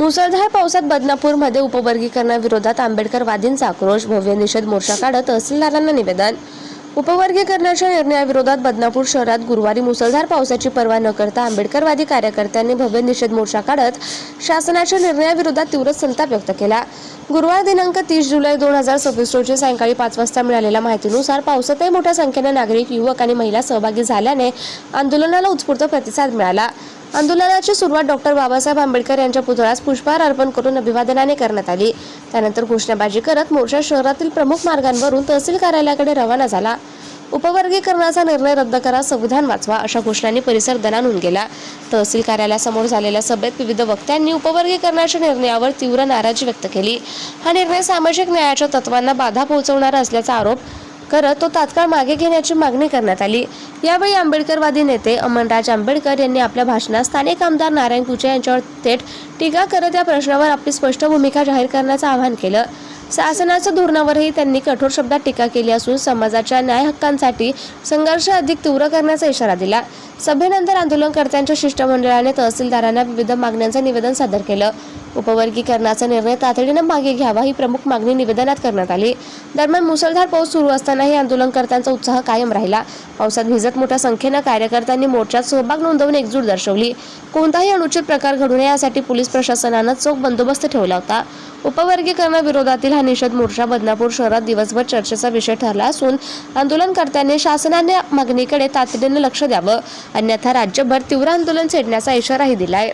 मुसळधार पावसात बदनापूरमध्ये उपवर्गीकरणाविरोधात आंबेडकरवादींचा आक्रोश. भव्य निषेध मोर्चा काढत तहसीलदारांना निवेदन. उपवर्गीकरणाच्या निर्णयाविरोधात बदनापूर शहरात गुरुवारी मुसळधार पावसाची पर्वा न करता आंबेडकरवादी कार्यकर्त्यांनी भव्य निषेध मोर्चा काढत शासनाच्या निर्णयाविरोधात तीव्र संताप व्यक्त केला. गुरुवार दिनांक 30 जुलै 2026 रोजी सायंकाळी 5 वाजता मिळालेल्या माहितीनुसार पावसातही मोठ्या संख्येने नागरिक, युवक आणि महिला सहभागी झाल्याने आंदोलनाला उत्स्फूर्त प्रतिसाद मिळाला. आंदोलनाची सुरुवात डॉक्टर बाबासाहेब आंबेडकर यांच्या पुतळ्यास पुष्पहार अर्पण करून अभिवादनाने करण्यात आली. त्यानंतर घोषणाबाजी करत मोर्चा शहरातील प्रमुख मार्गांवरून तहसील कार्यालयाकडे रवाना झाला. उपवर्गीकरणाचा निर्णय रद्द करा, संविधान वाचवा अशा घोषणांनी परिसर दणाणून गेला. तहसील कार्यालयासमोर झालेल्या सभेत विविध वक्त्यांनी उपवर्गीकरणाच्या निर्णयावर तीव्र नाराजी व्यक्त केली. हा निर्णय सामाजिक न्यायाच्या तत्वांना बाधा पोहोचवणारा असल्याचा आरोप करत तो तात्काळ मागे घेण्याची मागणी करण्यात आली. यावेळी आंबेडकरवादी नेते अमनराज आंबेडकर यांनी आपल्या भाषणात स्थानिक आमदार नारायण कुचे यांच्यावर थेट टीका करत या प्रश्नावर आपली स्पष्ट भूमिका जाहीर करण्याचं आवाहन केलं. शासनाच्या धोरणावरही त्यांनी कठोर शब्दात टीका केली असून समाजाच्या न्याय हक्कांसाठी संघर्ष अधिक तीव्र करण्याचा इशारा दिला. सभेनंतर आंदोलनकर्त्यांच्या शिष्टमंडळाने तहसीलदारांना विविध मागण्यांचं निवेदन सादर केलं. उपवर्गीकरणाचा निर्णय तातडीने मागे घ्यावा ही प्रमुख मागणी निवेदनात करण्यात आली. दरम्यान मुसळधार पाऊस सुरू असतानाही आंदोलनकर्त्यांचा उत्साह कायम राहिला. पावसात भिजत मोठ्या संख्येने कार्यकर्त्यांनी मोर्चात सहभाग नोंदवून एकजूट दर्शवली. कोणताही अनुचित प्रकार घडू नये यासाठी पोलीस प्रशासनानं चोख बंदोबस्त ठेवला होता. उपवर्गीकरणाविरोधातील हा निषेध मोर्चा बदनापूर शहरात दिवसभर चर्चेचा विषय ठरला असून आंदोलनकर्त्यांनी शासनाने मागणीकडे तातडीने लक्ष द्यावं, अन्यथा राज्यभर तीव्र आंदोलन छेडण्याचा इशाराही दिलाय.